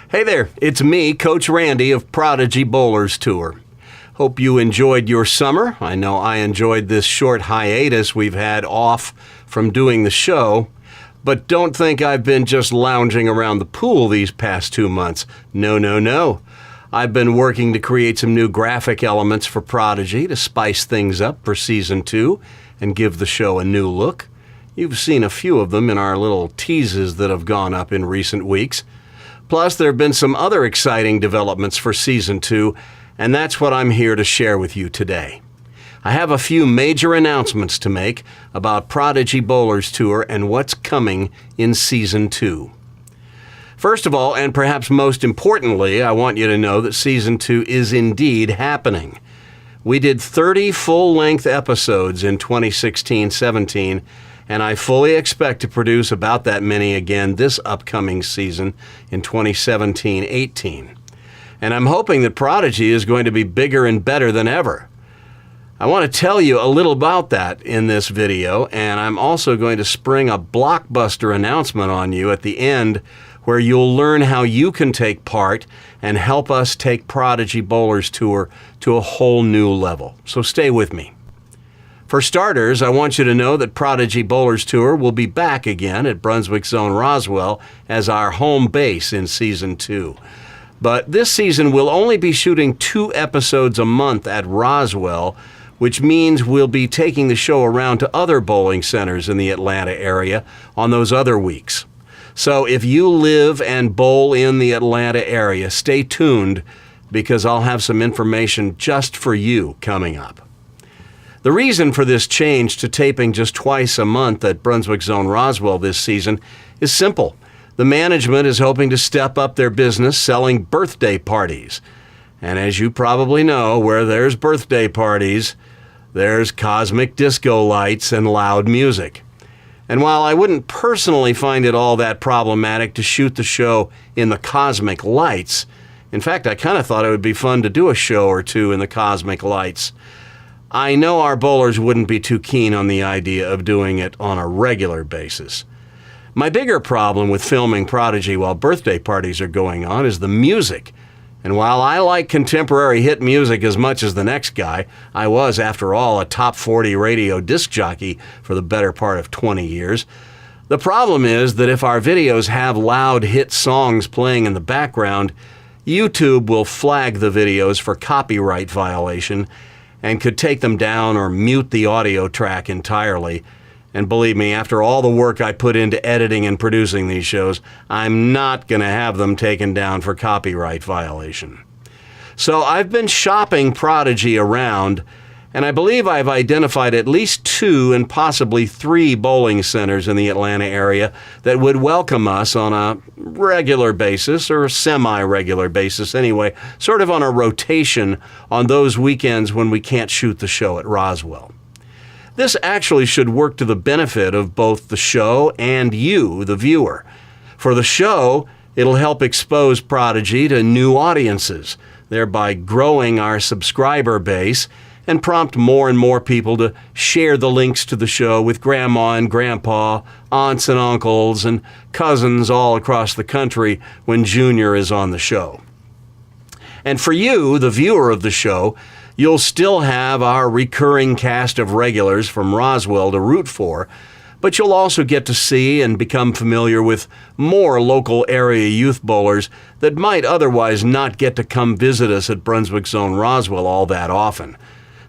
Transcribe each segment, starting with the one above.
Hey there, it's me, Coach Randy of Prodigy Bowlers Tour. Hope you enjoyed your summer. I know I enjoyed this short hiatus we've had off from doing the show, but don't think I've been just lounging around the pool these past 2 months. No. I've been working to create some new graphic elements for Prodigy to spice things up for Season 2 and give the show a new look. You've seen a few of them in our little teases that have gone up in recent weeks. Plus, there have been some other exciting developments for Season 2, and that's what I'm here to share with you today. I have a few major announcements to make about Prodigy Bowlers Tour and what's coming in Season 2. First of all, and perhaps most importantly, I want you to know that Season 2 is indeed happening. We did 30 full-length episodes in 2016-17, and I fully expect to produce about that many again this upcoming season in 2017-18. And I'm hoping that Prodigy is going to be bigger and better than ever. I want to tell you a little about that in this video, and I'm also going to spring a blockbuster announcement on you at the end where you'll learn how you can take part and help us take Prodigy Bowlers Tour to a whole new level. So stay with me. For starters, I want you to know that Prodigy Bowlers Tour will be back again at Brunswick Zone Roswell as our home base in Season 2. But this season we'll only be shooting 2 episodes a month at Roswell, which means we'll be taking the show around to other bowling centers in the Atlanta area on those other weeks. So if you live and bowl in the Atlanta area, stay tuned because I'll have some information just for you coming up. The reason for this change to taping just twice a month at Brunswick Zone Roswell this season is simple. The management is hoping to step up their business selling birthday parties. And as you probably know, where there's birthday parties, there's cosmic disco lights and loud music. And while I wouldn't personally find it all that problematic to shoot the show in the cosmic lights, in fact, I kind of thought it would be fun to do a show or two in the cosmic lights. I know our bowlers wouldn't be too keen on the idea of doing it on a regular basis. My bigger problem with filming Prodigy while birthday parties are going on is the music. And while I like contemporary hit music as much as the next guy, I was, after all, a top 40 radio disc jockey for the better part of 20 years. The problem is that if our videos have loud hit songs playing in the background, YouTube will flag the videos for copyright violation and could take them down or mute the audio track entirely. And believe me, after all the work I put into editing and producing these shows, I'm not going to have them taken down for copyright violation. So I've been shopping Prodigy around, and I believe I've identified at least 2 and possibly 3 bowling centers in the Atlanta area that would welcome us on a regular basis, or a semi-regular basis anyway, sort of on a rotation on those weekends when we can't shoot the show at Roswell. This actually should work to the benefit of both the show and you, the viewer. For the show, it'll help expose Prodigy to new audiences, thereby growing our subscriber base and prompt more and more people to share the links to the show with grandma and grandpa, aunts and uncles, and cousins all across the country when Junior is on the show. And for you, the viewer of the show, you'll still have our recurring cast of regulars from Roswell to root for, but you'll also get to see and become familiar with more local area youth bowlers that might otherwise not get to come visit us at Brunswick Zone Roswell all that often.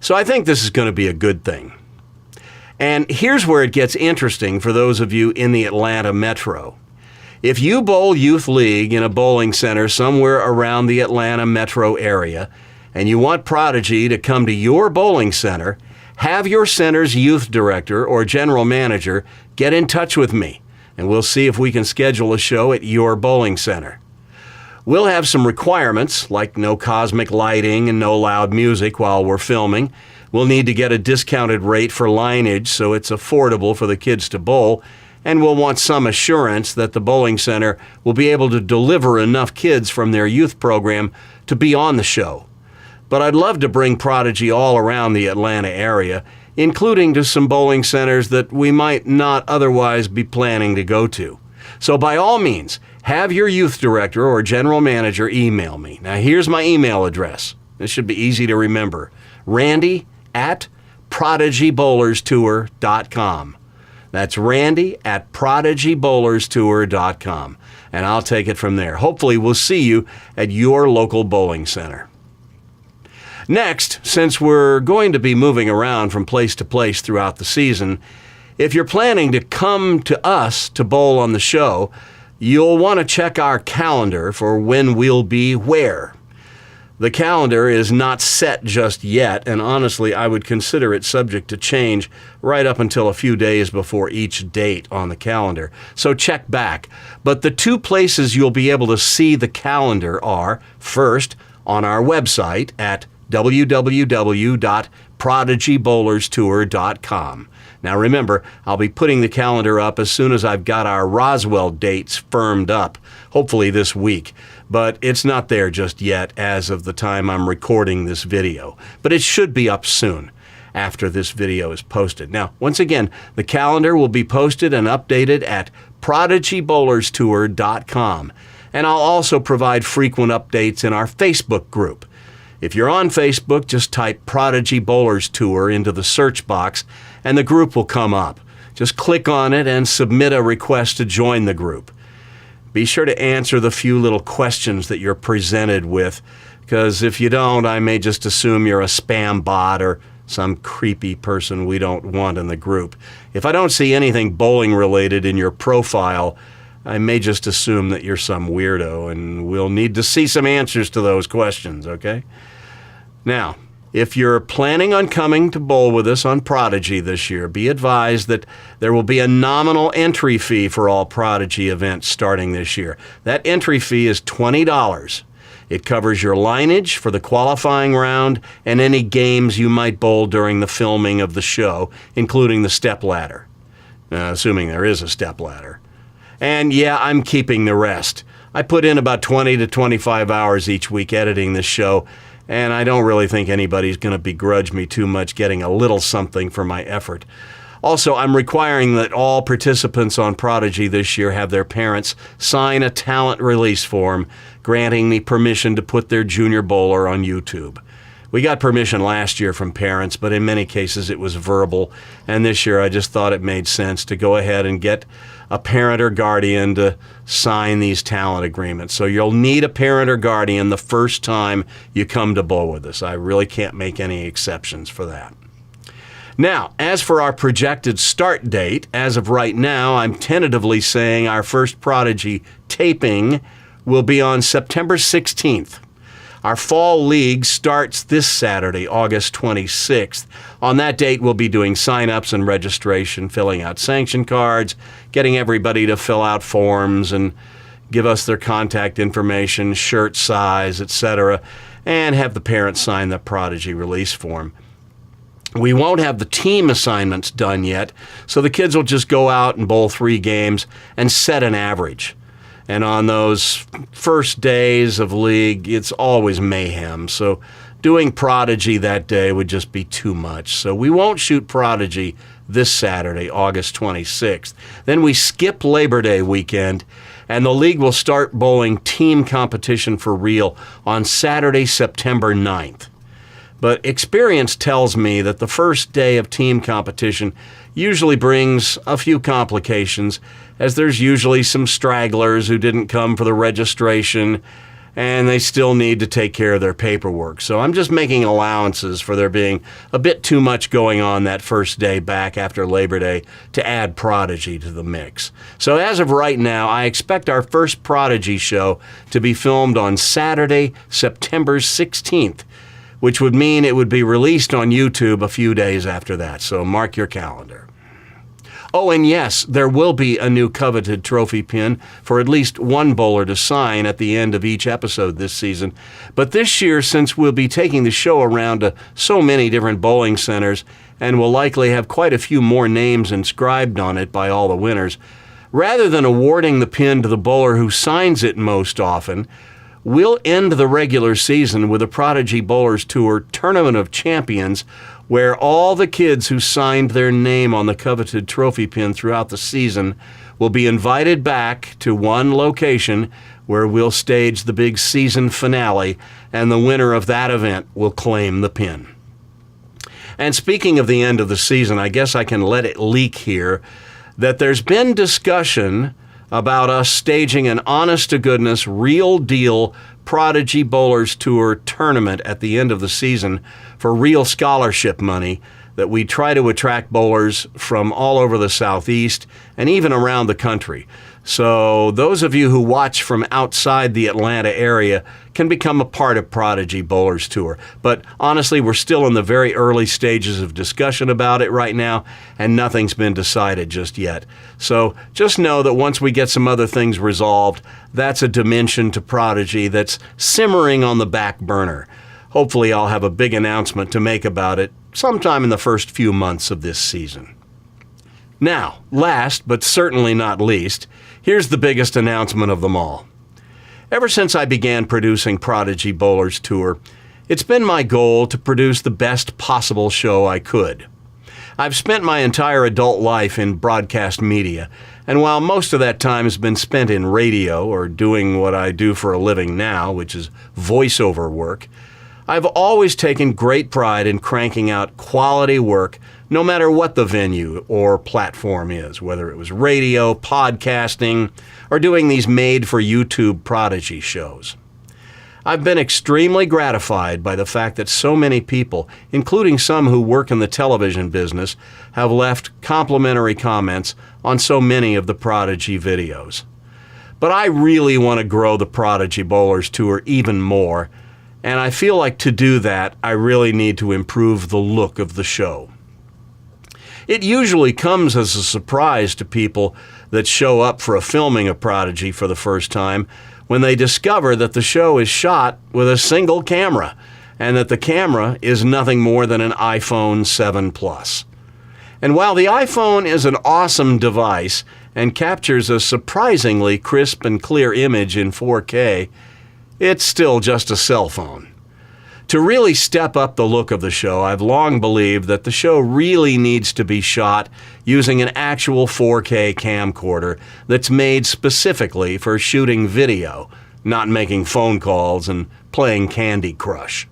So I think this is going to be a good thing. And here's where it gets interesting for those of you in the Atlanta metro. If you bowl Youth League in a bowling center somewhere around the Atlanta metro area, and you want Prodigy to come to your bowling center, have your center's youth director or general manager get in touch with me, and we'll see if we can schedule a show at your bowling center. We'll have some requirements, like no cosmic lighting and no loud music while we're filming. We'll need to get a discounted rate for lineage so it's affordable for the kids to bowl, and we'll want some assurance that the bowling center will be able to deliver enough kids from their youth program to be on the show. But I'd love to bring Prodigy all around the Atlanta area, including to some bowling centers that we might not otherwise be planning to go to. So by all means, have your youth director or general manager email me. Now, here's my email address. This should be easy to remember. Randy@ProdigyBowlersTour.com. That's Randy@ProdigyBowlersTour.com. And I'll take it from there. Hopefully, we'll see you at your local bowling center. Next, since we're going to be moving around from place to place throughout the season, if you're planning to come to us to bowl on the show, you'll want to check our calendar for when we'll be where. The calendar is not set just yet, and honestly, I would consider it subject to change right up until a few days before each date on the calendar. So check back. But the two places you'll be able to see the calendar are, first, on our website at www.ProdigyBowlersTour.com. Now remember, I'll be putting the calendar up as soon as I've got our Roswell dates firmed up, hopefully this week. But it's not there just yet as of the time I'm recording this video. But it should be up soon after this video is posted. Now, once again, the calendar will be posted and updated at ProdigyBowlersTour.com. And I'll also provide frequent updates in our Facebook group. If you're on Facebook, just type Prodigy Bowlers Tour into the search box and the group will come up. Just click on it and submit a request to join the group. Be sure to answer the few little questions that you're presented with, because if you don't, I may just assume you're a spam bot or some creepy person we don't want in the group. If I don't see anything bowling related in your profile, I may just assume that you're some weirdo, and we'll need to see some answers to those questions, okay? Now, if you're planning on coming to bowl with us on Prodigy this year, be advised that there will be a nominal entry fee for all Prodigy events starting this year. That entry fee is $20. It covers your lineage for the qualifying round and any games you might bowl during the filming of the show, including the stepladder, assuming there is a stepladder. And yeah, I'm keeping the rest. I put in about 20 to 25 hours each week editing this show, and I don't really think anybody's going to begrudge me too much getting a little something for my effort. Also, I'm requiring that all participants on Prodigy this year have their parents sign a talent release form granting me permission to put their junior bowler on YouTube. We got permission last year from parents, but in many cases it was verbal, and this year I just thought it made sense to go ahead and get a parent or guardian to sign these talent agreements. So you'll need a parent or guardian the first time you come to bowl with us. I really can't make any exceptions for that. Now, as for our projected start date, as of right now, I'm tentatively saying our first Prodigy taping will be on September 16th. Our fall league starts this Saturday, August 26th. On that date, we'll be doing sign-ups and registration, filling out sanction cards, getting everybody to fill out forms and give us their contact information, shirt size, etc., and have the parents sign the Prodigy release form. We won't have the team assignments done yet, so the kids will just go out and bowl 3 games and set an average. And on those first days of league, it's always mayhem. So doing Prodigy that day would just be too much. So we won't shoot Prodigy this Saturday, August 26th. Then we skip Labor Day weekend, and the league will start bowling team competition for real on Saturday, September 9th. But experience tells me that the first day of team competition usually brings a few complications, as there's usually some stragglers who didn't come for the registration, and they still need to take care of their paperwork. So I'm just making allowances for there being a bit too much going on that first day back after Labor Day to add Prodigy to the mix. So as of right now, I expect our first Prodigy show to be filmed on Saturday, September 16th, which would mean it would be released on YouTube a few days after that. So mark your calendar. Oh, and yes, there will be a new coveted trophy pin for at least one bowler to sign at the end of each episode this season. But this year, since we'll be taking the show around to so many different bowling centers and will likely have quite a few more names inscribed on it by all the winners, rather than awarding the pin to the bowler who signs it most often, we'll end the regular season with a Prodigy Bowlers Tour Tournament of Champions, where all the kids who signed their name on the coveted trophy pin throughout the season will be invited back to one location where we'll stage the big season finale, and the winner of that event will claim the pin. And speaking of the end of the season, I guess I can let it leak here that there's been discussion about us staging an honest-to-goodness, real-deal Prodigy Bowlers Tour tournament at the end of the season for real scholarship money that we try to attract bowlers from all over the Southeast and even around the country. So those of you who watch from outside the Atlanta area can become a part of Prodigy Bowlers Tour. But honestly, we're still in the very early stages of discussion about it right now, and nothing's been decided just yet. So just know that once we get some other things resolved, that's a dimension to Prodigy that's simmering on the back burner. Hopefully I'll have a big announcement to make about it sometime in the first few months of this season. Now, last but certainly not least, here's the biggest announcement of them all. Ever since I began producing Prodigy Bowlers Tour, it's been my goal to produce the best possible show I could. I've spent my entire adult life in broadcast media, and while most of that time has been spent in radio or doing what I do for a living now, which is voiceover work, I've always taken great pride in cranking out quality work no matter what the venue or platform is, whether it was radio, podcasting, or doing these made-for-YouTube Prodigy shows. I've been extremely gratified by the fact that so many people, including some who work in the television business, have left complimentary comments on so many of the Prodigy videos. But I really want to grow the Prodigy Bowlers Tour even more, and I feel like to do that, I really need to improve the look of the show. It usually comes as a surprise to people that show up for a filming of Prodigy for the first time when they discover that the show is shot with a single camera and that the camera is nothing more than an iPhone 7 Plus. And while the iPhone is an awesome device and captures a surprisingly crisp and clear image in 4K, it's still just a cell phone. To really step up the look of the show, I've long believed that the show really needs to be shot using an actual 4K camcorder that's made specifically for shooting video, not making phone calls and playing Candy Crush.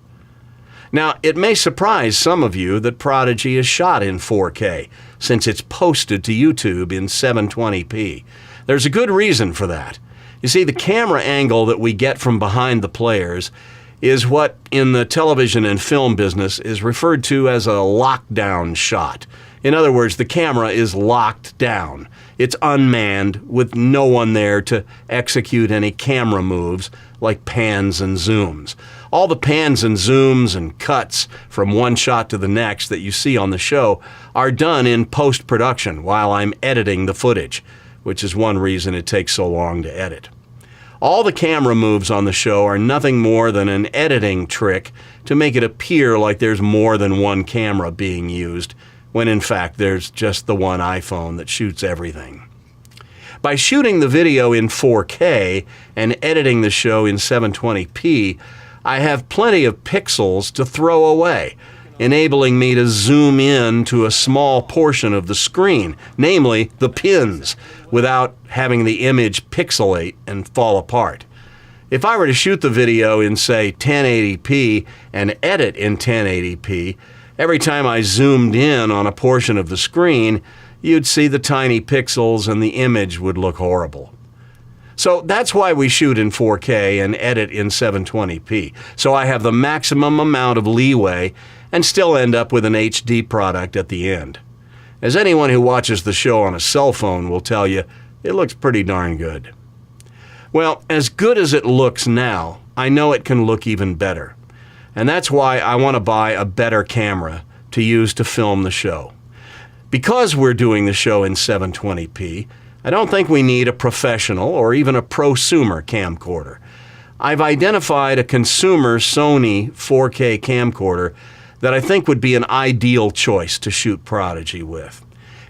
Now, it may surprise some of you that Prodigy is shot in 4K, since it's posted to YouTube in 720p. There's a good reason for that. You see, the camera angle that we get from behind the players is what in the television and film business is referred to as a lockdown shot. In other words, the camera is locked down. It's unmanned with no one there to execute any camera moves like pans and zooms. All the pans and zooms and cuts from one shot to the next that you see on the show are done in post-production while I'm editing the footage, which is one reason it takes so long to edit. All the camera moves on the show are nothing more than an editing trick to make it appear like there's more than one camera being used, when in fact there's just the one iPhone that shoots everything. By shooting the video in 4K and editing the show in 720p, I have plenty of pixels to throw away, enabling me to zoom in to a small portion of the screen, namely the pins, without having the image pixelate and fall apart. If I were to shoot the video in, say, 1080p and edit in 1080p, every time I zoomed in on a portion of the screen, you'd see the tiny pixels and the image would look horrible. So that's why we shoot in 4K and edit in 720p, so I have the maximum amount of leeway and still end up with an HD product at the end. As anyone who watches the show on a cell phone will tell you, it looks pretty darn good. Well, as good as it looks now, I know it can look even better. And that's why I want to buy a better camera to use to film the show. Because we're doing the show in 720p, I don't think we need a professional or even a prosumer camcorder. I've identified a consumer Sony 4K camcorder that I think would be an ideal choice to shoot Prodigy with.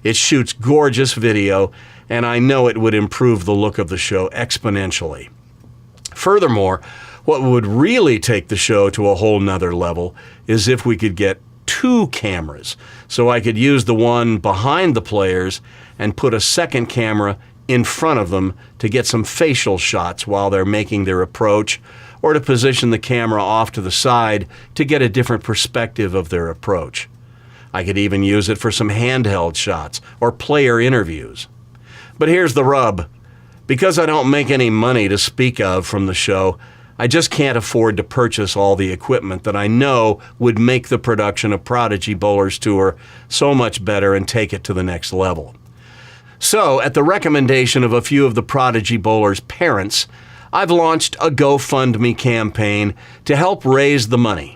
It shoots gorgeous video, and I know it would improve the look of the show exponentially. Furthermore, What would really take the show to a whole nother level is if we could get 2 cameras, so I could use the one behind the players and put a second camera in front of them to get some facial shots while they're making their approach, or to position the camera off to the side to get a different perspective of their approach. I could even use it for some handheld shots or player interviews. But here's the rub. Because I don't make any money to speak of from the show, I just can't afford to purchase all the equipment that I know would make the production of Prodigy Bowlers Tour so much better and take it to the next level. So, at the recommendation of a few of the Prodigy Bowlers' parents, I've launched a GoFundMe campaign to help raise the money.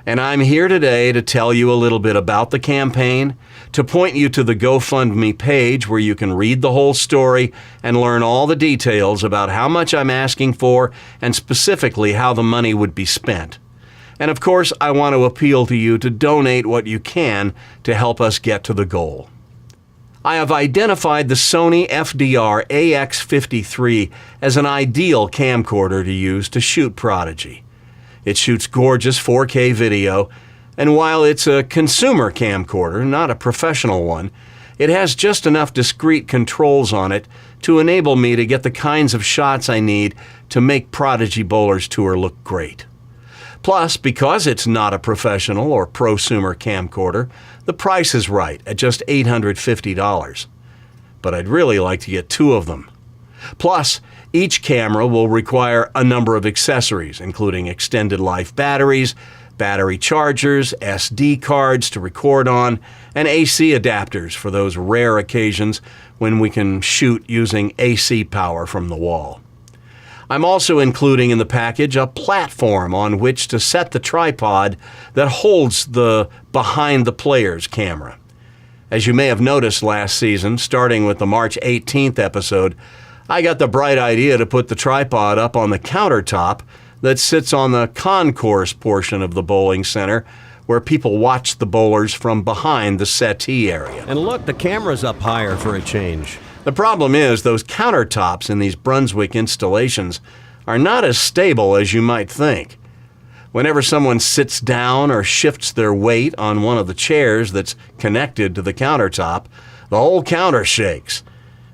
And I'm here today to tell you a little bit about the campaign, to point you to the GoFundMe page where you can read the whole story and learn all the details about how much I'm asking for and specifically how the money would be spent. And of course, I want to appeal to you to donate what you can to help us get to the goal. I have identified the Sony FDR AX53 as an ideal camcorder to use to shoot Prodigy. It shoots gorgeous 4K video, and while it's a consumer camcorder, not a professional one, it has just enough discrete controls on it to enable me to get the kinds of shots I need to make Prodigy Bowlers Tour look great. Plus, because it's not a professional or prosumer camcorder, the price is right at just $850. But I'd really like to get 2 of them. Plus, each camera will require a number of accessories, including extended life batteries, battery chargers, SD cards to record on, and AC adapters for those rare occasions when we can shoot using AC power from the wall. I'm also including in the package a platform on which to set the tripod that holds the behind the players camera. As you may have noticed last season, starting with the March 18th episode, I got the bright idea to put the tripod up on the countertop that sits on the concourse portion of the bowling center where people watch the bowlers from behind the settee area. And look, the camera's up higher for a change. The problem is those countertops in these Brunswick installations are not as stable as you might think. Whenever someone sits down or shifts their weight on one of the chairs that's connected to the countertop, the whole counter shakes,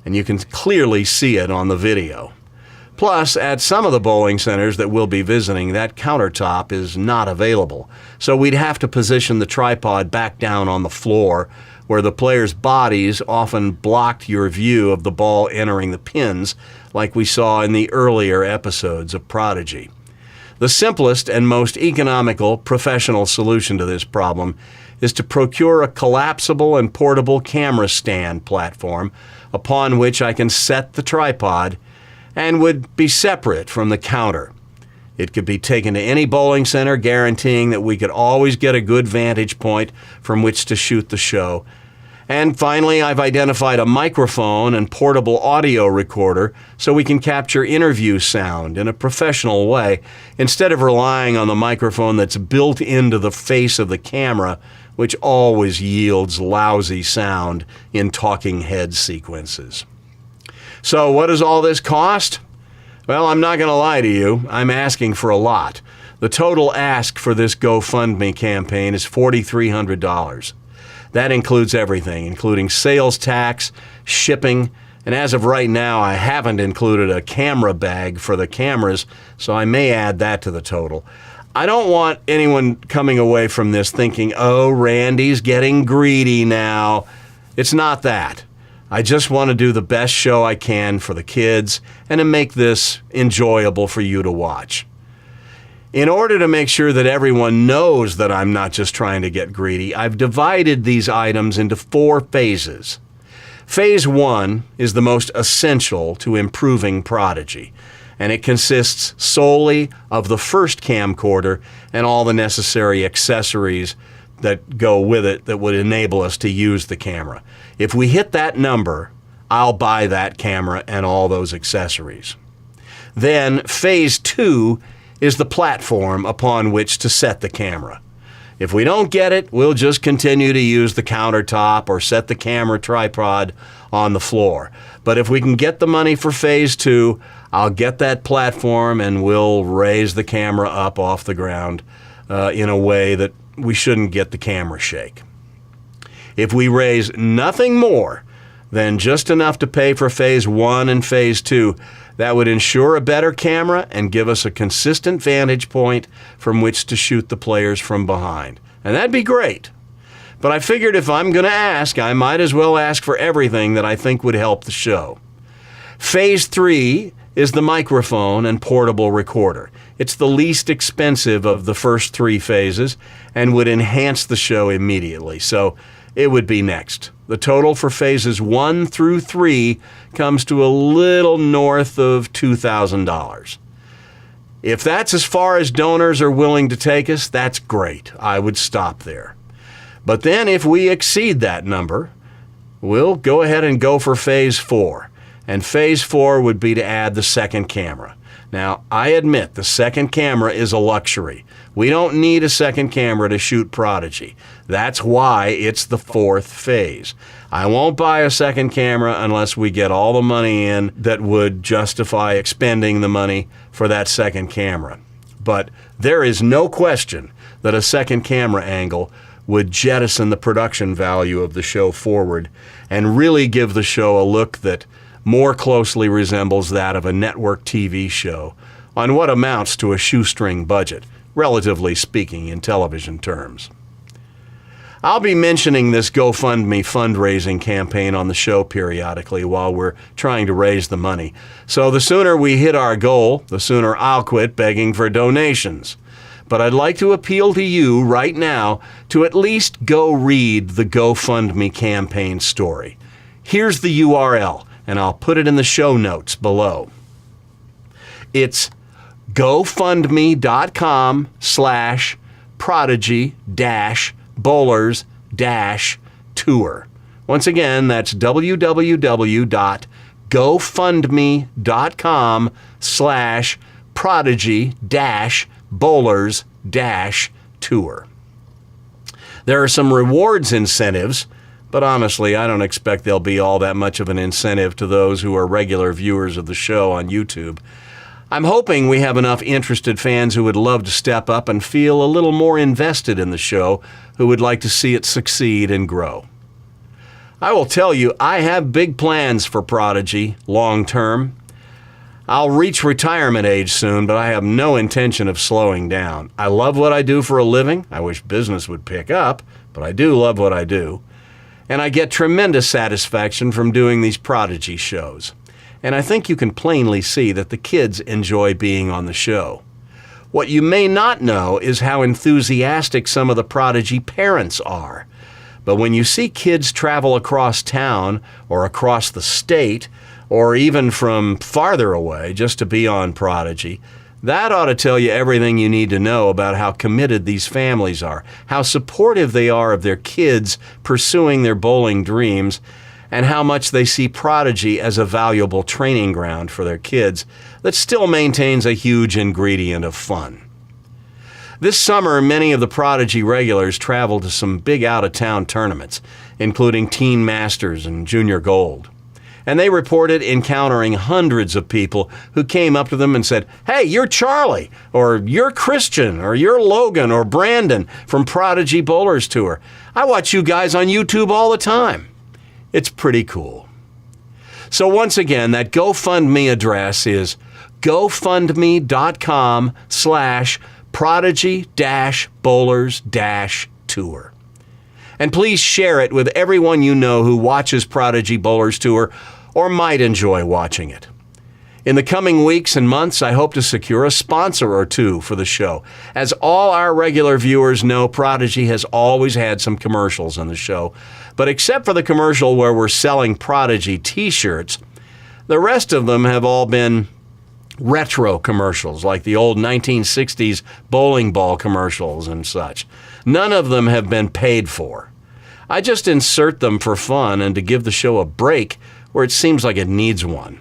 and you can clearly see it on the video. Plus, at some of the bowling centers that we'll be visiting, that countertop is not available, so we'd have to position the tripod back down on the floor where the players' bodies often blocked your view of the ball entering the pins, like we saw in the earlier episodes of Prodigy. The simplest and most economical professional solution to this problem is to procure a collapsible and portable camera stand platform upon which I can set the tripod and would be separate from the counter. It could be taken to any bowling center, guaranteeing that we could always get a good vantage point from which to shoot the show. And finally, I've identified a microphone and portable audio recorder so we can capture interview sound in a professional way instead of relying on the microphone that's built into the face of the camera, which always yields lousy sound in talking head sequences. So what does all this cost? Well, I'm not going to lie to you. I'm asking for a lot. The total ask for this GoFundMe campaign is $4,300. That includes everything, including sales tax, shipping, and as of right now, I haven't included a camera bag for the cameras, so I may add that to the total. I don't want anyone coming away from this thinking, oh, Randy's getting greedy now. It's not that. I just want to do the best show I can for the kids and to make this enjoyable for you to watch. In order to make sure that everyone knows that I'm not just trying to get greedy, I've divided these items into 4 phases. Phase 1 is the most essential to improving Prodigy, and it consists solely of the first camcorder and all the necessary accessories that go with it that would enable us to use the camera. If we hit that number, I'll buy that camera and all those accessories. Then phase 2 is the platform upon which to set the camera. If we don't get it, we'll just continue to use the countertop or set the camera tripod on the floor. But if we can get the money for phase 2, I'll get that platform and we'll raise the camera up off the ground in a way that we shouldn't get the camera shake. If we raise nothing more than just enough to pay for Phase 1 and Phase 2, that would ensure a better camera and give us a consistent vantage point from which to shoot the players from behind. And that'd be great. But I figured if I'm going to ask, I might as well ask for everything that I think would help the show. Phase 3 is the microphone and portable recorder. It's the least expensive of the first 3 phases and would enhance the show immediately. So it would be next. The total for phases 1 through 3 comes to a little north of $2,000. If that's as far as donors are willing to take us, that's great. I would stop there. But then if we exceed that number, we'll go ahead and go for Phase 4. And Phase 4 would be to add the second camera. Now, I admit the second camera is a luxury. We don't need a second camera to shoot Prodigy. That's why it's the 4th phase. I won't buy a second camera unless we get all the money in that would justify expending the money for that second camera. But there is no question that a second camera angle would jettison the production value of the show forward and really give the show a look that more closely resembles that of a network TV show on what amounts to a shoestring budget, relatively speaking in television terms. I'll be mentioning this GoFundMe fundraising campaign on the show periodically while we're trying to raise the money. So the sooner we hit our goal, the sooner I'll quit begging for donations. But I'd like to appeal to you right now to at least go read the GoFundMe campaign story. Here's the URL, and I'll put it in the show notes below. It's gofundme.com/prodigy-bowlers-tour. Once again, that's www.gofundme.com/prodigy-bowlers-tour. There are some rewards incentives, but honestly, I don't expect there'll be all that much of an incentive to those who are regular viewers of the show on YouTube. I'm hoping we have enough interested fans who would love to step up and feel a little more invested in the show, who would like to see it succeed and grow. I will tell you, I have big plans for Prodigy long term. I'll reach retirement age soon, but I have no intention of slowing down. I love what I do for a living. I wish business would pick up, but I do love what I do. And I get tremendous satisfaction from doing these Prodigy shows. And I think you can plainly see that the kids enjoy being on the show. What you may not know is how enthusiastic some of the Prodigy parents are. But when you see kids travel across town or across the state, or even from farther away just to be on Prodigy, that ought to tell you everything you need to know about how committed these families are, how supportive they are of their kids pursuing their bowling dreams, and how much they see Prodigy as a valuable training ground for their kids that still maintains a huge ingredient of fun. This summer, many of the Prodigy regulars traveled to some big out-of-town tournaments, including Teen Masters and Junior Gold. And they reported encountering hundreds of people who came up to them and said, "Hey, you're Charlie," or "You're Christian," or "You're Logan," or "Brandon" from Prodigy Bowlers Tour. "I watch you guys on YouTube all the time." It's pretty cool. So once again, that GoFundMe address is gofundme.com/prodigy-bowlers-tour. And please share it with everyone you know who watches Prodigy Bowlers Tour or might enjoy watching it. In the coming weeks and months, I hope to secure a sponsor or two for the show. As all our regular viewers know, Prodigy has always had some commercials on the show. But except for the commercial where we're selling Prodigy t-shirts, the rest of them have all been retro commercials, like the old 1960s bowling ball commercials and such. None of them have been paid for. I just insert them for fun and to give the show a break where it seems like it needs one.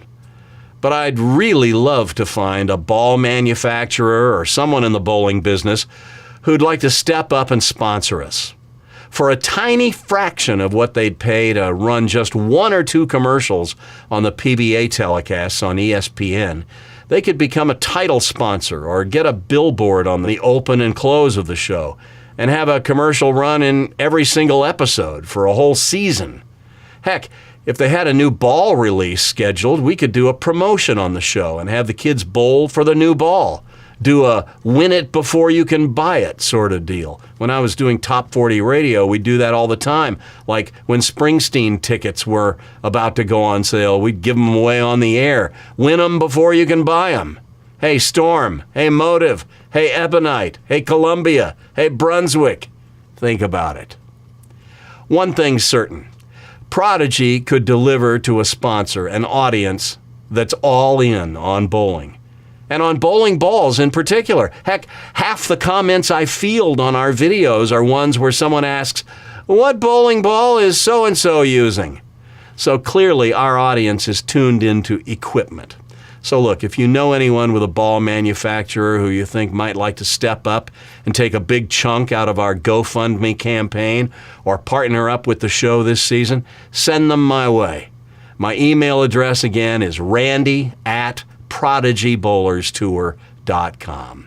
But I'd really love to find a ball manufacturer or someone in the bowling business who'd like to step up and sponsor us. For a tiny fraction of what they'd pay to run just one or two commercials on the PBA telecasts on ESPN, they could become a title sponsor or get a billboard on the open and close of the show and have a commercial run in every single episode for a whole season. Heck, if they had a new ball release scheduled, we could do a promotion on the show and have the kids bowl for the new ball. Do a win it before you can buy it sort of deal. When I was doing Top 40 radio, we'd do that all the time. Like when Springsteen tickets were about to go on sale, we'd give them away on the air. Win them before you can buy them. Hey, Storm. Hey, Motive. Hey, Ebonite. Hey, Columbia. Hey, Brunswick. Think about it. One thing's certain. Prodigy could deliver to a sponsor an audience that's all in on bowling. And on bowling balls in particular. Heck, half the comments I field on our videos are ones where someone asks, "What bowling ball is so-and-so using?" So clearly our audience is tuned into equipment. So look, if you know anyone with a ball manufacturer who you think might like to step up and take a big chunk out of our GoFundMe campaign or partner up with the show this season, send them my way. My email address again is randy@prodigybowlerstour.com.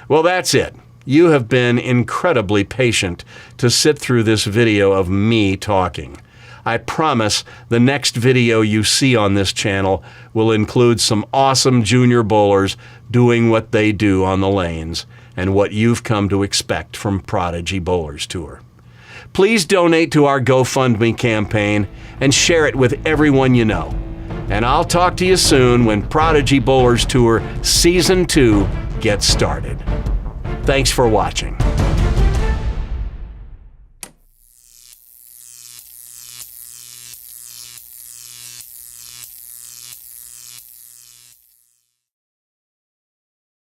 Well, that's it. You have been incredibly patient to sit through this video of me talking. I promise the next video you see on this channel will include some awesome junior bowlers doing what they do on the lanes and what you've come to expect from Prodigy Bowlers Tour. Please donate to our GoFundMe campaign and share it with everyone you know. And I'll talk to you soon when Prodigy Bowlers Tour Season 2 gets started. Thanks for watching.